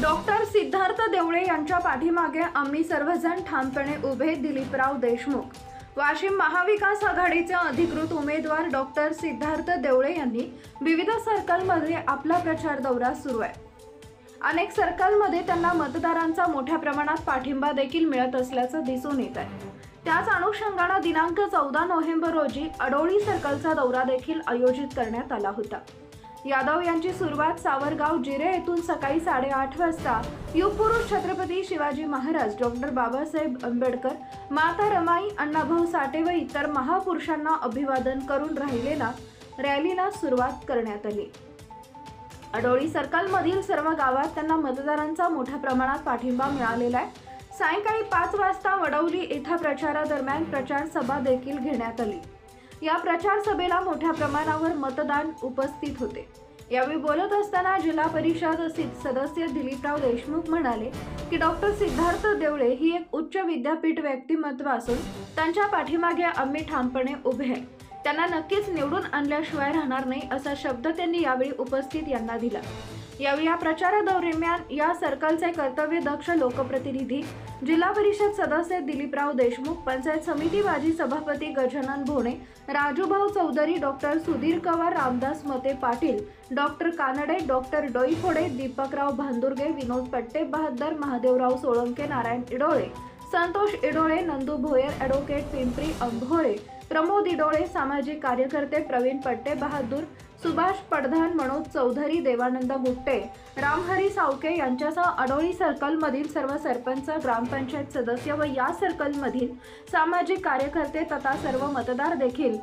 Doctor Siddharth देवळे यांच्या पाठीमागे आम्ही सर्वजण ठामपणे उभे. दिलीपराव देशमुख. वाशिम महाविकास आघाडीचे अधिकृत उमेदवार डॉक्टर सिद्धार्थ देवळे यांनी विविध सर्कलमध्ये आपला प्रचार दौरा सुरू आहे. अनेक सर्कलमध्ये त्यांना मतदारांचा मोठ्या प्रमाणात पाठिंबा देखील मिळत असल्याचं दिसून येत आहे. त्याच अनुषंगाने दिनांक 14 नोव्हेंबर रोजी अडोळी सर्कलचा दौरा देखील आयोजित करण्यात आला होता. यादव यांची सुरुवात सावरगाव जिरे येथून सकाळी 8:30 वाजता युगपुरुष छत्रपती शिवाजी महाराज, डॉक्टर बाबासाहेब आंबेडकर, माता रमाई, अण्णाभाऊ साठे व इतर महापुरुषांना अभिवादन करून राहिलेला रॅलीला सुरुवात करण्यात आली. अडोळी सर्कल मधील सर्व गावात त्यांना मतदारांचा मोठ्या प्रमाणात पाठिंबा मिळालेला आहे. सायंकाळी 5 वाजता वडवली येथे प्रचारादरम्यान प्रचार सभा देखील घेण्यात आली. या प्रचार सभेला मोठ्या प्रमाणावर मतदार उपस्थित होते. यावेळी बोलत असताना जिल्हा परिषद सदस्य दिलीपराव देशमुख म्हणाले की डॉक्टर सिद्धार्थ देवळे ही एक उच्च विद्यापीठ व्यक्तिमत्व असून त्यांच्या पाठीमागे आम्ही ठामपणे उभे आहे. त्यांना नक्कीच निवडून आणल्याशिवाय राहणार नाही असा शब्द त्यांनी यावेळी उपस्थित यांना दिला. यावेळी या प्रचारादरम्यान या सर्कलचे कर्तव्यदक्ष लोकप्रतिनिधी, जिल्हा परिषद सदस्य दिलीपराव देशमुख, पंचायत समिती माजी सभापती गजानन भोणे, राजूभाऊ चौधरी, डॉक्टर सुधीर कवार, रामदास मते पाटील, डॉक्टर कानडे, डॉक्टर डोईफोडे, दीपकराव भांदुर्गे, विनोद पट्टे बहादर, महादेवराव सोळंके, नारायण इडोळे, संतोष इडोळे, नंदू भोयर, ॲडव्होकेट पिंपरी अंभोळे, प्रमोद इडोळे, सामाजिक कार्यकर्ते प्रवीण पट्टे बहादूर, सुभाष पडधान, मनोज चौधरी, देवानंद मुट्टे, रामहरी सावके यांच्यासह अडोळी सर्कल मधील सर्व सरपंच, ग्रामपंचायत सदस्य व या सर्कल मधील सामाजिक कार्यकर्ते तथा सर्व मतदार देखील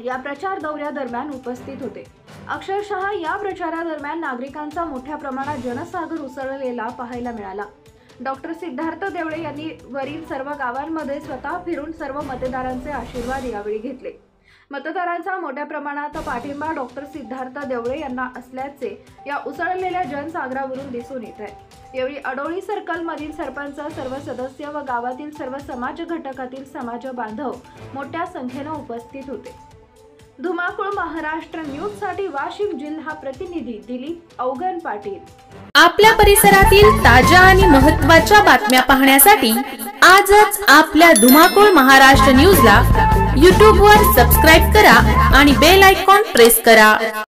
या प्रचार दौऱ्यादरम्यान उपस्थित होते. अक्षरशः या प्रचारादरम्यान नागरिकांचा मोठ्या प्रमाणात जनसागर उसळलेला पाहायला मिळाला. डॉक्टर सिद्धार्थ देवळे यांनी वरील सर्व गावांमध्ये स्वतः फिरून सर्व मतदारांचे आशीर्वाद यावेळी घेतले. मतदारांचा मोठ्या प्रमाणात पाठिंबा डॉक्टर सिद्धार्थ देवळे यांना असल्याचे या उसळलेल्या जनसागरावरून दिसून येत आहे. यावेळी अडोळी सर्कल मधील सरपंच, सर्व सदस्य व गावातील सर्व समाज घटकातील समाज बांधव मोठ्या संख्येने उपस्थित होते. धुमाकूळ महाराष्ट्र न्यूज साठी वाशिम जिल्हा प्रतिनिधी दिलीप अवगन पाटील. आपल्या परिसरातील ताज्या आणि महत्त्वाच्या बातम्या पाहण्यासाठी आजच आपल्या धुमाकूळ महाराष्ट्र न्यूजला YouTube वर सबस्क्राइब करा आणि बेल आयकॉन प्रेस करा.